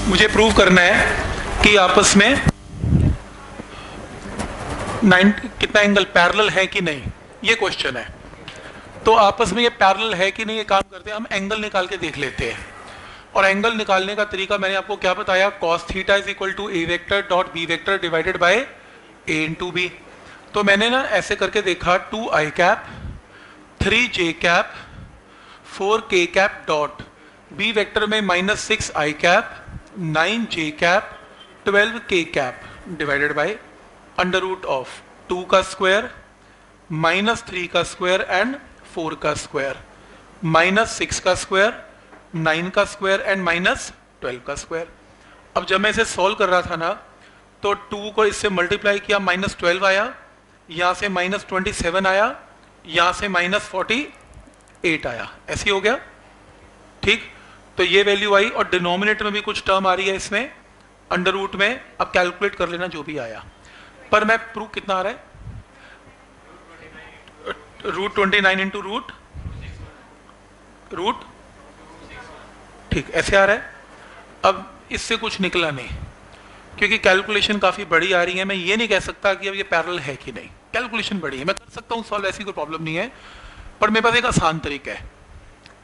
मुझे प्रूव करना है कि आपस में कितना एंगल पैरेलल है कि नहीं, ये क्वेश्चन है। तो आपस में ये पैरेलल है कि नहीं, ये काम करते हैं, हम एंगल निकाल के देख लेते हैं। और एंगल निकालने का तरीका मैंने आपको क्या बताया, cos theta is equal to a vector dot B vector divided by a into b. तो मैंने ना ऐसे करके देखा 2i cap 3j cap 4k cap dot B vector में -6i cap 9j cap 12k cap divided by under root of 2 का square -3 का square and 4 का स्क्वायर -6 का स्क्वायर 9 का स्क्वायर एंड -12 का स्क्वायर। अब जब मैं इसे सॉल्व कर रहा था ना, तो 2 को इससे मल्टीप्लाई किया, -12 आया, यहाँ से -27 आया, यहाँ से -48 आया, ऐसे हो गया। ठीक, तो ये वैल्यू आई और डिनोमिनेटर में भी कुछ टर्म आ रही है इसमें अंडर रूट में। अब कैलकुलेट कर लेना जो भी आया, पर मैं प्रूफ कितना आ रहा है, √29 इंटू रूट, ठीक ऐसे आ रहा है। अब इससे कुछ निकला नहीं क्योंकि कैलकुलेशन काफ़ी बड़ी आ रही है। मैं ये नहीं कह सकता कि अब ये पैरेलल है कि नहीं, कैलकुलेशन बड़ी है, मैं कर सकता हूँ सॉल्व, ऐसी कोई प्रॉब्लम नहीं है, पर मेरे पास एक आसान तरीका है।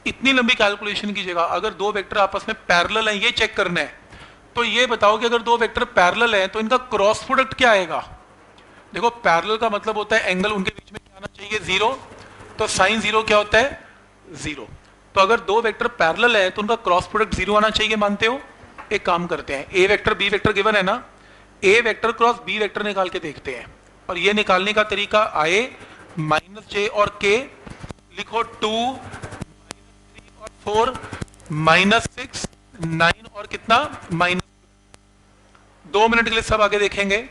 इतनी लंबी कैलकुलेशन की जगह अगर दो वेक्टर आपस में पैरेलल हैं, ये चेक करना है, तो ये बताओ कि अगर दो वेक्टर पैरेलल हैं तो इनका क्रॉस प्रोडक्ट क्या आएगा। देखो पैरेलल का मतलब होता है एंगल उनके बीच में क्या आना चाहिए, 0, तो साइन 0 क्या होता है, 0। तो अगर दो वेक्टर पैरेलल है तो उनका क्रॉस प्रोडक्ट 0 आना चाहिए, मानते हो। एक काम करते हैं, ए वेक्टर बी वेक्टर गिवन है ना, ए वेक्टर क्रॉस बी वेक्टर निकाल के देखते हैं। और ये निकालने का तरीका आए -j और k, लिखो 2 -3 और 4 -6 9 और कितना -2 मिनट के लिए सब आगे देखेंगे।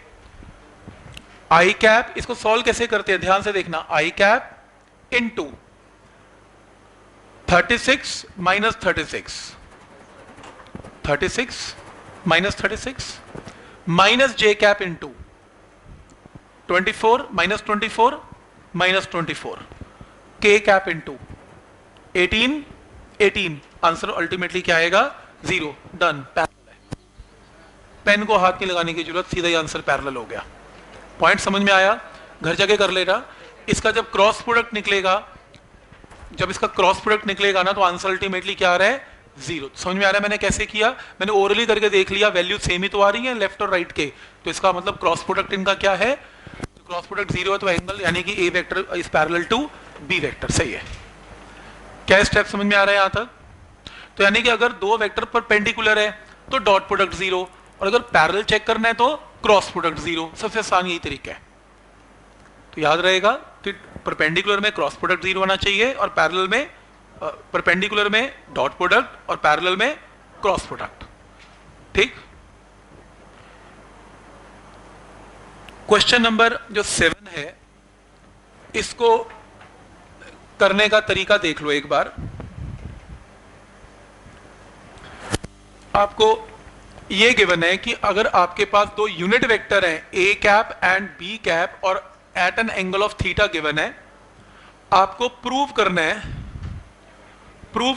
आई कैप, इसको सॉल्व कैसे करते हैं ध्यान से देखना, i cap into 36 -36 -j cap into 24 -24 k cap into 18 answer ultimately क्या आएगा, 0। डन, पैरेलल है, पेन को हाथ नहीं लगाने की जरूरत, सीधा ही आंसर पैरेलल हो गया। पॉइंट समझ में आया, घर जाके कर लेना। इसका जब क्रॉस प्रोडक्ट निकलेगा, जब इसका क्रॉस प्रोडक्ट निकलेगा ना, तो आंसर अल्टीमेटली क्या आ रहा है, 0। समझ में आ रहा है मैंने कैसे किया, मैंने ओरली करके देख लिया, वैल्यू सेम ही तो आ रही है लेफ्ट और राइट के, तो इसका मतलब क्रॉस प्रोडक्ट इनका क्या है, तो क्रॉस प्रोडक्ट 0 है, तो एंगल यानी कि A vector is parallel to B vector, सही है। क्या स्टेप समझ में आ रहा है यहां तक। तो यानी कि अगर दो वेक्टर परपेंडिकुलर है तो डॉट प्रोडक्ट 0, और अगर पैरेलल चेक करना है तो क्रॉस प्रोडक्ट 0, सबसे आसान यही तरीका है। तो याद रहेगा कि परपेंडिकुलर में क्रॉस प्रोडक्ट 0 होना चाहिए, और पैरेलल में परपेंडिकुलर में डॉट प्रोडक्ट और पैरेलल में क्रॉस प्रोडक्ट। ठीक, क्वेश्चन नंबर जो 7 है, इसको करने का तरीका देख लो एक बार। आपको ये गिवन है कि अगर आपके पास दो यूनिट वेक्टर हैं a cap and b cap और at an angle of theta given है, आपको प्रूव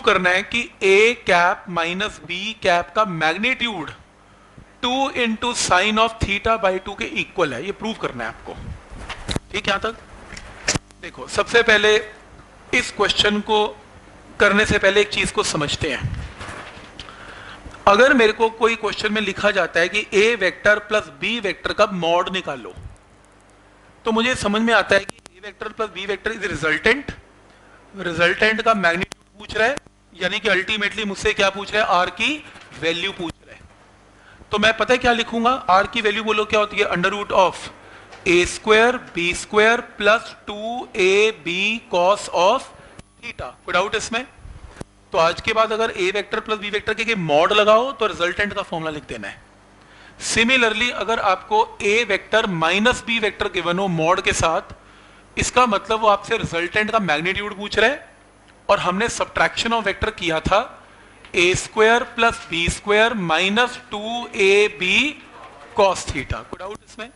करना है कि a cap minus b cap का magnitude 2 into sine of theta by 2 के इक्वल है, ये प्रूव करना है आपको। ठीक, यहां तक देखो, सबसे पहले इस क्वेश्चन को करने से पहले एक चीज को समझते हैं। अगर मेरे को कोई क्वेश्चन में लिखा जाता है कि A vector plus B vector का मॉड निकालो, तो मुझे समझ में आता है कि A vector plus B vector is resultant, resultant का मैग्नीट्यूड पूछ रहा है, यानी कि अल्टीमेटली मुझसे क्या पूछ रहा है, आर की वैल्यू पूछ रहा है। तो मैं पता है क्या लिखूंगा, आर की वैल्यू बोलो क्या होती है, under root of a square B square plus 2ab cos of theta. कोई डाउट इसमें। तो आज के बाद अगर a vector plus B vector के मॉड लगाओ तो रिजल्टेंट का फॉर्मूला लिख देना है। सिमिलरली अगर आपको A vector minus B vector given हो मॉड के साथ, इसका मतलब वो आपसे रिजल्टेंट का मैग्नीट्यूड पूछ रहे, और हमने सब्ट्रैक्शन ऑफ वेक्टर किया था A square plus B square minus 2ab cos theta. कोई डाउट इसमें,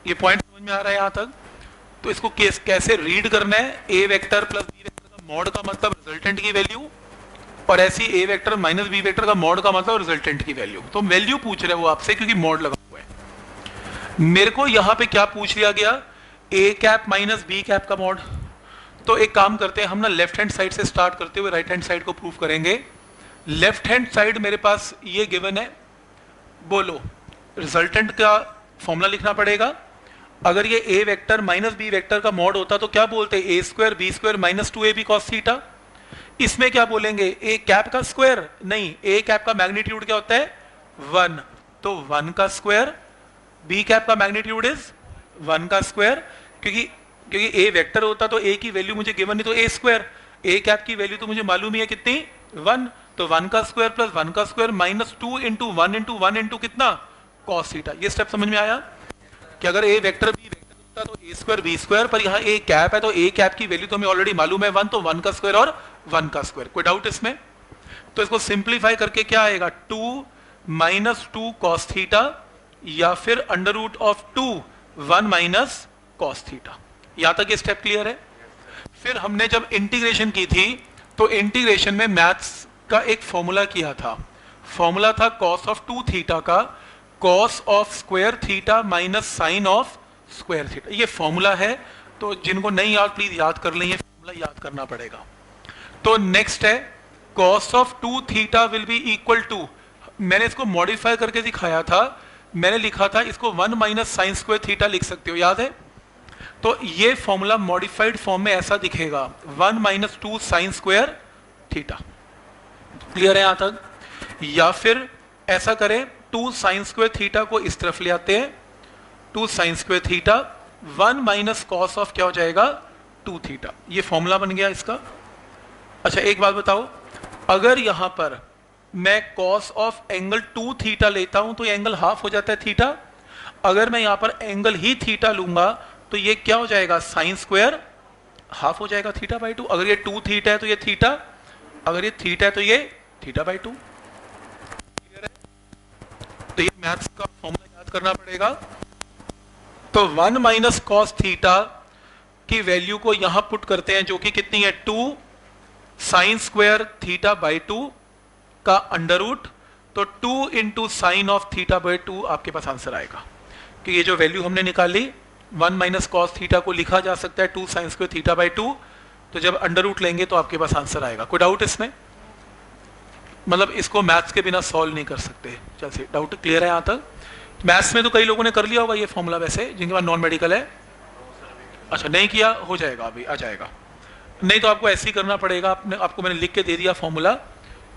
ये पॉइंट समझ में आ रहा है यहां तक। तो इसको कैसे रीड करना है, A vector plus B vector का मॉड का मतलब रिजल्टेंट की वैल्यू, और ऐसी ए वेक्टर माइनस बी वेक्टर का मॉड का मतलब रिजल्टेंट की वैल्यू। तो वैल्यू पूछ रहे हैं वो आपसे क्योंकि मॉड लगा हुआ है। मेरे को यहां पे क्या पूछ लिया गया, ए कैप माइनस बी कैप का मॉड। तो एक काम करते हैं हम ना, लेफ्ट हैंड साइड से स्टार्ट करते हुए राइट हैंड साइड को प्रूव करेंगे। लेफ्ट हैंड साइड मेरे पास ये गिवन है, बोलो रिजल्टेंट का फॉर्मूला लिखना पड़ेगा। अगर ये A vector minus B vector का मॉड होता तो क्या बोलते, A square B square minus 2ab cos theta. इसमें क्या बोलेंगे, ए कैप का स्क्वायर, नहीं ए कैप का मैग्नीट्यूड क्या होता है 1, तो 1 का स्क्वायर, बी कैप का मैग्नीट्यूड इज 1 का स्क्वायर, क्योंकि ए वेक्टर होता तो ए की वैल्यू मुझे गिवन नहीं तो ए स्क्वायर, ए कैप की वैल्यू तो मुझे मालूम ही है कितनी 1, तो 1 का स्क्वायर प्लस 1 का square minus 2 into 1 into 1 into कितना cos थीटा। ये स्टेप समझ में आया कि अगर ए वेक्टर बी वेक्टर होता तो ए स्क्वायर बी स्क्वायर, पर यहाँ ए कैप है तो ए कैप की वैल्यू तो हमें ऑलरेडी मालूम है 1, तो 1 का स्क्वायर और 1 का स्क्वायर। कोई डाउट इसमें? तो इसको सिंप्लीफाई करके क्या आएगा, 2 माइनस 2 cos थीटा या फिर under root of 2 1 minus cos theta. यहां तक ये स्टेप क्लियर है। फिर हमने जब इंटीग्रेशन की थी तो इंटीग्रेशन में मैथ्स का एक फॉर्मूला किया था, फॉर्मूला था cos ऑफ 2 थीटा का cos of square theta minus sine of square theta. ये फॉर्मूला है, तो जिनको नहीं याद प्लीज याद कर लें, ये फॉर्मूला याद करना पड़ेगा। तो नेक्स्ट है cos of 2 theta will be equal to, मैंने इसको मॉडिफाई करके दिखाया था, मैंने लिखा था इसको 1 माइनस साइन स्क्वायर थीटा लिख सकते हो, याद है? तो ये फॉर्मूला मॉडिफाइड फॉर्म में ऐसा दिखेगा 1 minus 2 sign square theta. Clear है यहां तक? या फिर ऐसा करें 2 साइन स्क्वायर थीटा को इस तरफ ले आते हैं, 2 sign square theta 1 minus cos of क्या हो जाएगा 2 थीटा। ये फॉर्मूला बन गया इसका। अच्छा एक बात बताओ, अगर यहां पर मैं कॉस ऑफ एंगल 2 थीटा लेता हूं तो ये एंगल हाफ हो जाता है थीटा। अगर मैं यहां पर एंगल ही थीटा लूंगा तो ये क्या हो जाएगा साइन स्क्वायर हाफ हो जाएगा थीटा बाई 2। अगर ये 2 थीटा है तो ये थीटा, अगर ये थीटा है तो ये थीटा बाई 2। क्लियर है? तो ये मैथ्स का फॉर्मूला याद करना पड़ेगा। तो 1 माइनस कॉस थीटा की वैल्यू को यहां पुट करते हैं जो कि कितनी है 2 साइन स्क्वायर थीटा बाई 2 का अंडर रूट, तो 2 into sine of theta by 2 आपके पास आंसर आएगा। कि ये जो वैल्यू हमने निकाली 1 माइनस कॉस थीटा को लिखा जा सकता है 2 साइन स्क्वायर थीटा बाई 2, तो जब अंडर रूट लेंगे तो आपके पास आंसर आएगा। कोई डाउट इसमें? मतलब इसको मैथ्स के बिना सॉल्व नहीं कर सकते। चल डाउट क्लियर है यहाँ तक? मैथ्स में तो कई लोगों ने कर लिया होगा ये फॉर्मूला, वैसे जिनके पास नॉन मेडिकल है। अच्छा नहीं किया, हो जाएगा अभी आ जाएगा, नहीं तो आपको ऐसे ही करना पड़ेगा। आपको मैंने लिख के दे दिया फॉर्मूला,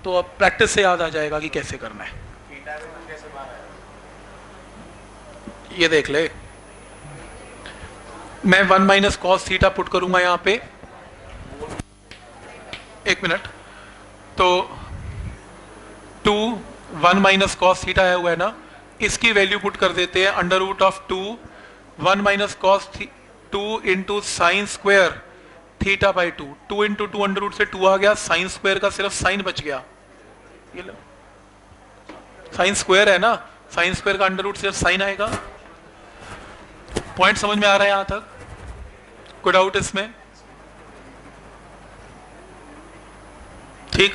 तो अब प्रैक्टिस से याद आ जाएगा कि कैसे करना है। ये देख ले, मैं 1 माइनस कॉस थीटा पुट करूंगा यहां पे, एक मिनट, तो 2 1 माइनस कॉस थीटा है हुआ है ना, इसकी वैल्यू पुट कर देते हैं under root of 2 1 minus cos 2 into sine square theta by 2, 2 into 2 under root से 2 आ गया, साइन स्क्वायर का सिर्फ साइन बच गया। ये लो साइन स्क्वायर है ना, साइन स्क्वायर का अंडर रूट सिर्फ साइन आएगा। पॉइंट समझ में आ रहा है यहां तक? कोई डाउट इसमें? ठीक।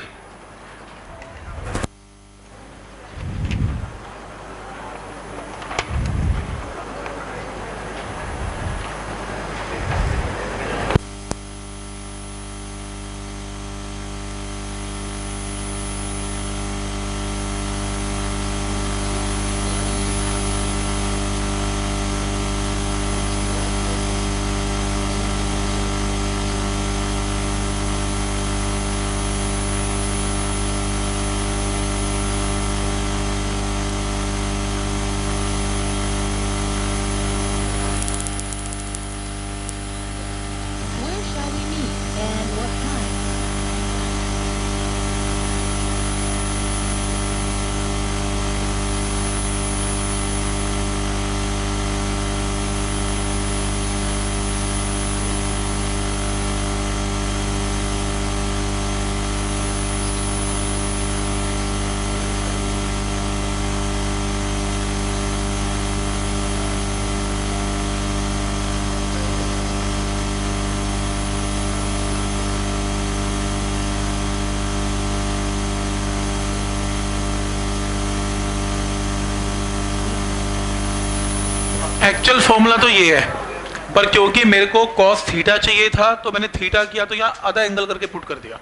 एक्चुअल फॉर्मूला तो ये है, पर क्योंकि मेरे को कॉस थीटा चाहिए था तो मैंने थीटा किया, तो यहाँ आधा एंगल करके पुट कर दिया,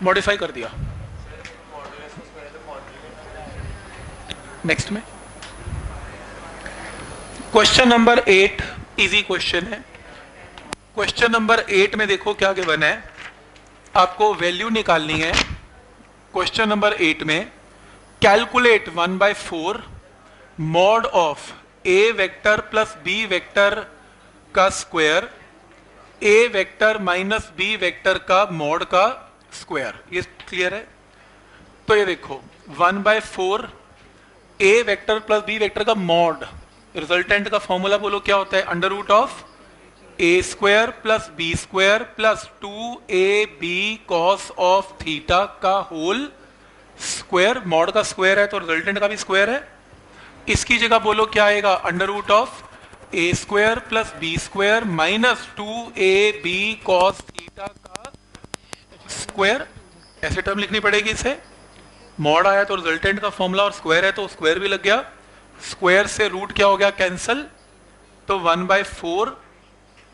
मॉडिफाई कर दिया। नेक्स्ट में क्वेश्चन नंबर 8 इजी क्वेश्चन है। क्वेश्चन नंबर 8 में देखो क्या गिवन है, आपको वैल्यू निकालनी है। क्वेश्चन नंबर 8 में calculate 1/4 mod of a vector plus B vector का square, a vector minus B vector का मॉड का स्क्वायर। ये क्लियर है? तो ये देखो 1/4 a vector plus B vector का मॉड, रिजल्टेंट का फॉर्मूला बोलो क्या होता है, under root of a square plus B square plus 2ab cos of theta का होल स्क्वायर। मॉड का स्क्वायर है तो रिजल्टेंट का भी स्क्वायर है। इसकी जगह बोलो क्या आएगा, under root of a square plus B square minus 2ab cos theta का स्क्वायर। ऐसे टर्म लिखनी पड़ेगी इसे। मॉड आया तो रिजल्टेंट का फॉर्मूला और स्क्वायर है तो स्क्वायर भी लग गया, स्क्वायर से रूट क्या हो गया, कैंसल। तो 1/4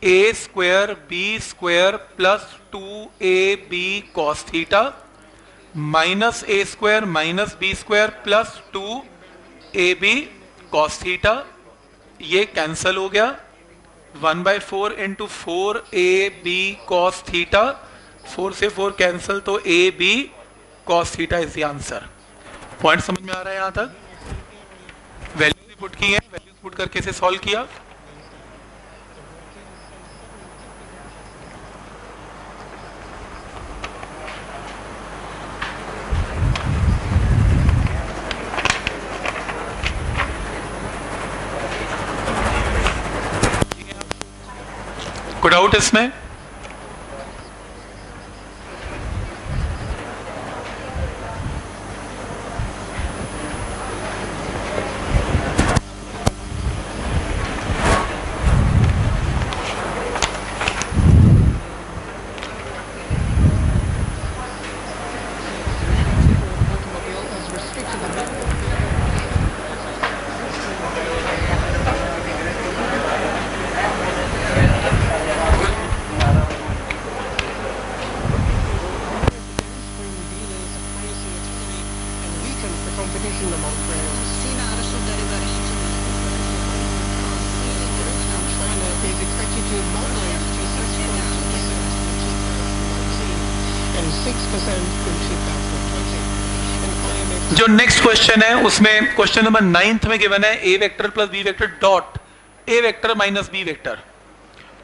A square B square plus 2ab cos theta minus A square minus B square plus 2ab cos theta, ये कैंसल हो गया। 1/4 इंटू 4ab कॉस थीटा, 4 से 4 कैंसल, तो ab cos theta is the answer. Point समझ में आ रहा है यहां तक? वैल्यूज पुट की है, वैल्यूज पुट करके इसे सॉल्व किया। कोई डाउट इसमें? जो नेक्स्ट क्वेश्चन है उसमें क्वेश्चन नंबर 9 में गिवन है A vector plus B vector dot A vector minus B vector.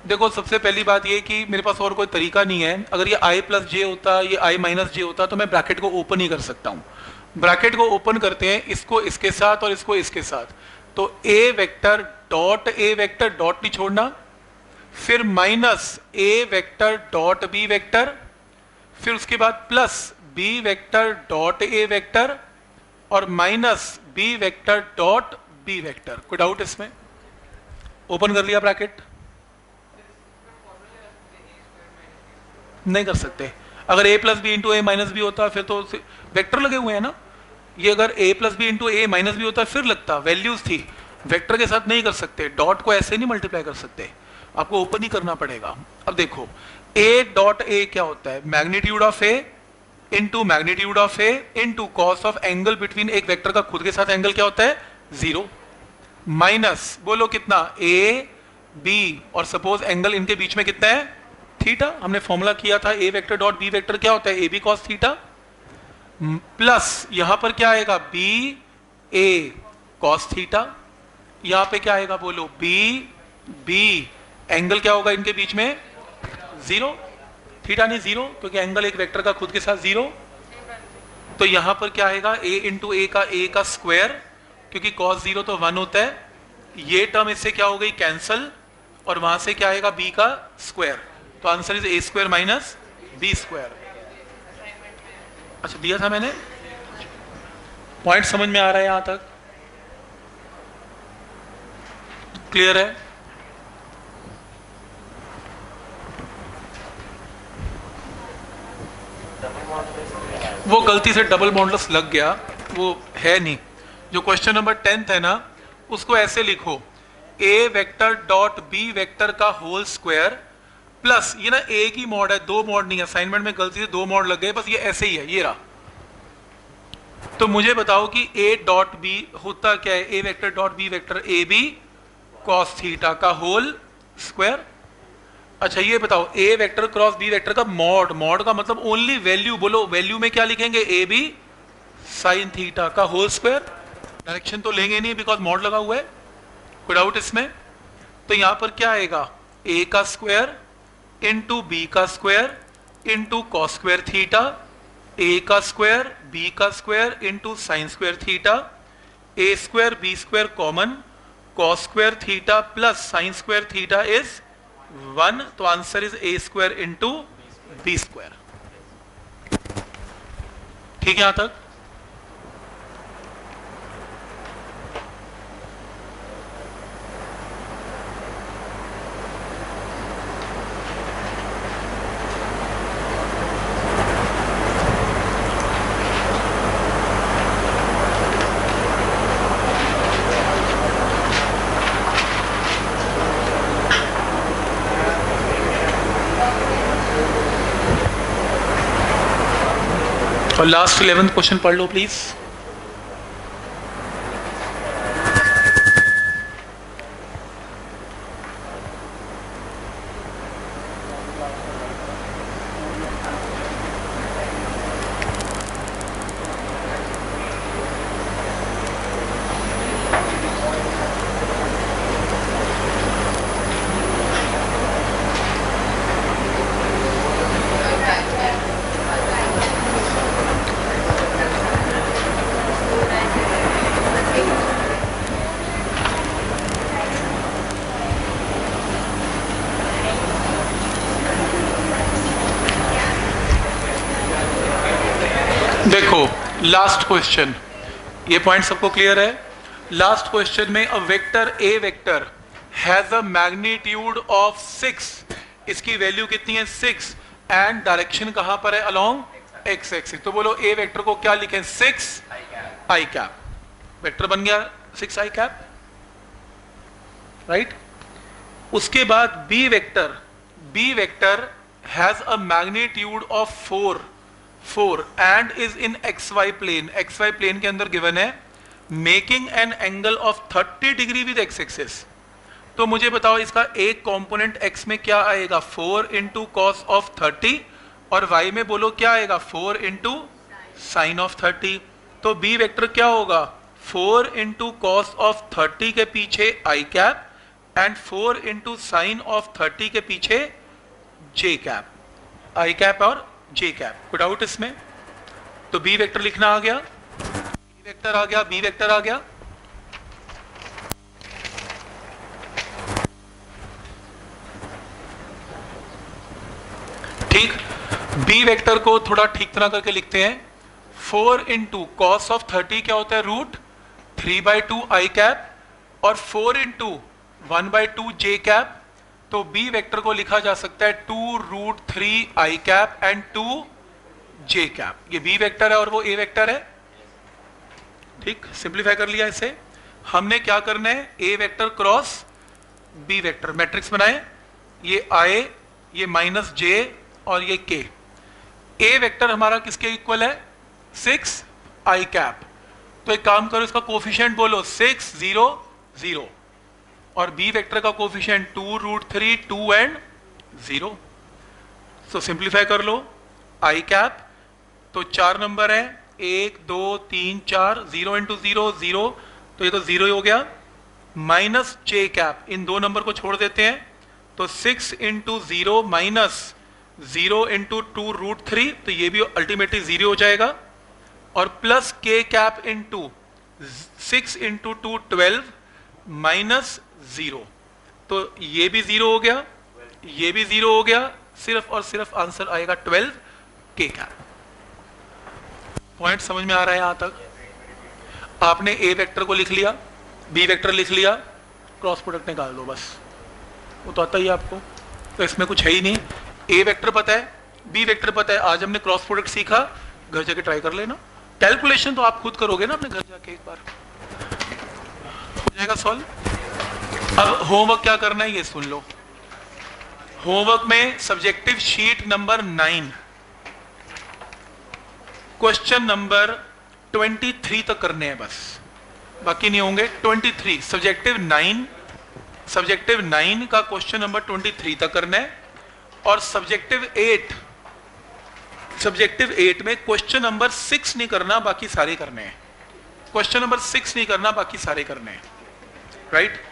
देखो सबसे पहली बात ये कि मेरे पास और कोई तरीका नहीं है। अगर ये i प्लस जे होता, ये i माइनस जे होता, तो मैं ब्रैकेट को ओपन ही कर सकता हूं। ब्रैकेट को ओपन करते हैं, इसको इसके साथ और इसको इसके साथ, तो ए वेक्टर डॉट नहीं छोड़ना, फिर minus A vector dot B vector, फिर उसके बाद plus B vector dot A vector और minus B vector dot B vector. कोई डाउट इसमें? ओपन कर लिया ब्रैकेट? नहीं कर सकते। अगर a plus B into A minus B होता फिर तो वेक्टर लगे हुए हैं ना। ये अगर a plus B into A minus B होता फिर लगता, वैल्यूज थी। वेक्टर के साथ नहीं कर सकते, डॉट को ऐसे नहीं मल्टीप्लाई कर सकते, आपको ओपन ही करना पड़ेगा। अब देखो a डॉट ए क्या होता है, magnitude of a into magnitude of a into cos of angle between एक वेक्टर का खुद के साथ एंगल क्या होता है, 0, माइनस बोलो कितना a b, और सपोज एंगल इनके बीच में कितना है, थीटा। हमने फॉर्मूला किया था a vector dot b vector क्या होता है, ab cos थीटा, प्लस यहां पर क्या आएगा b a cos थीटा, यहां पे क्या आएगा बोलो b b, एंगल क्या होगा इनके बीच में, 0, थीटा नहीं 0, क्योंकि एंगल एक वेक्टर का खुद के साथ 0। तो यहां पर क्या आएगा a इंटू ए का स्क्वायर, क्योंकि cos 0 तो 1 होता है, ये टर्म इससे क्या हो गई कैंसल, और वहां से क्या आएगा b का स्क्वायर। तो answer is a square minus b square. अच्छा दिया था मैंने, पॉइंट समझ में आ रहा है यहां तक? क्लियर है? वो गलती से डबल मॉडुलस लग गया, वो है नहीं। जो क्वेश्चन नंबर 10 है ना, उसको ऐसे लिखो ए वेक्टर डॉट बी वेक्टर का होल स्क्वायर प्लस, ये ना एक ही मॉड है, दो मॉड नहीं है, असाइनमेंट में गलती से दो मॉड लग गए, बस ये ऐसे ही है, ये रहा। तो मुझे बताओ कि ए डॉट बी होता क्या है, A vector dot B vector A B cos theta का होल स्क्वायर। अच्छा ये बताओ A vector cross B vector का मॉड, मॉड का मतलब ओनली वैल्यू, बोलो वैल्यू में क्या लिखेंगे, ए बी साइन थीटा का होल स्क्वायर। डायरेक्शन तो लेंगे नहीं बिकॉज मॉड लगा हुआ है, कोई डाउट इसमें। तो यहां पर क्या आएगा, ए का स्क्वायर इंटू बी का square into cos square theta, A का स्क्वायर बी का square into sine square theta, A square B square common, cos square theta plus sine square theta is 1, तो answer is A square into B square. ठीक है यहां तक। और last 11th question पढ़ लो प्लीज। देखो लास्ट क्वेश्चन, ये पॉइंट सबको क्लियर है। लास्ट क्वेश्चन में a vector A vector has a magnitude of 6, इसकी वैल्यू कितनी है 6, एंड डायरेक्शन कहां पर है, अलोंग एक्स एक्सिस। तो बोलो ए वेक्टर को क्या लिखें, 6 आई कैप, वेक्टर बन गया 6 आई कैप, राइट। उसके बाद b vector has a magnitude of 4 and is in x y plane, x y plane के अंदर गिवन है, making an angle of 30 degree with x axis. तो मुझे बताओ इसका एक कंपोनेंट एक्स में क्या आएगा, 4 इंटू कॉस ऑफ 30, और वाई में बोलो क्या आएगा, 4 इंटू साइन ऑफ 30। तो बी वेक्टर क्या होगा, 4 इंटू कॉस ऑफ 30 के पीछे i cap and 4 into sine of 30 के पीछे जे कैप, आई कैप और जे कैप। कोई डाउट इसमें। तो बी वेक्टर लिखना आ गया, बी वेक्टर आ गया, बी वेक्टर आ गया। ठीक, बी वेक्टर को थोड़ा ठीक तरह करके लिखते हैं। 4 इंटू कॉस ऑफ 30 क्या होता है, रूट 3/2 आई कैप, और 4 इंटू 1/2 जे कैप। तो बी वेक्टर को लिखा जा सकता है 2√3 आई कैप एंड 2 जे कैप। ये बी वेक्टर है और वो ए वेक्टर है। ठीक, सिंप्लीफाई कर लिया इसे। हमने क्या करना है, A vector cross B vector matrix बनाए, ये आए, ये माइनस जे और ये के। ए वेक्टर हमारा किसके इक्वल है, 6 आई कैप। तो एक काम करो, इसका कोफिशिएंट बोलो 6 0 0, और बी वेक्टर का कोफिशिएंट 2√3 2 एंड 0। सो सिंप्लीफाई कर लो, आई कैप तो 4 नंबर है, 1 2 3 4, 0 इंटू 0 0, तो ये तो 0 ही हो गया, माइनस जे कैप, इन दो नंबर को छोड़ देते हैं, तो 6 इंटू 0 माइनस 0 इंटू 2√3, तो ये भी अल्टीमेटली 0 हो जाएगा, और प्लस के कैप इंटू 6 इंटू 2 12 माइनस 0, तो ये भी 0 हो गया, ये भी 0 हो गया, सिर्फ और सिर्फ आंसर आएगा 12 के कैप। पॉइंट समझ में आ रहा है यहां तक। आपने ए वेक्टर को लिख लिया, बी वेक्टर लिख लिया, क्रॉस प्रोडक्ट निकाल दो बस, वो तो आता ही है आपको, तो इसमें कुछ है ही नहीं। ए वेक्टर पता है, बी वेक्टर पता है, आज हमने क्रॉस प्रोडक्ट सीखा, घर जाके ट्राई कर लेना। कैलकुलेशन तो आप खुद करोगे ना अपने घर जाके, एक बार हो जाएगा सॉल्व। अब होमवर्क क्या करना है ये सुन लो। होमवर्क में subjective sheet number 9 question number 23 तक करने हैं बस, बाकी नहीं होंगे। 23 सब्जेक्टिव 9 का क्वेश्चन नंबर 23 तक करना है। और सब्जेक्टिव 8 में क्वेश्चन नंबर 6 नहीं करना, बाकी सारे करने हैं। क्वेश्चन नंबर 6 नहीं करना, बाकी सारे करने हैं, राइट।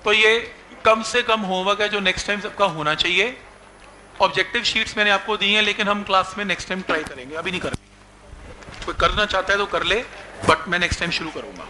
तो ये कम से कम होमवर्क है जो नेक्स्ट टाइम सबका होना चाहिए। ऑब्जेक्टिव शीट्स मैंने आपको दी हैं, लेकिन हम क्लास में नेक्स्ट टाइम ट्राई करेंगे, अभी नहीं करेंगे। कोई करना चाहता है तो कर ले, बट मैं नेक्स्ट टाइम शुरू करूंगा।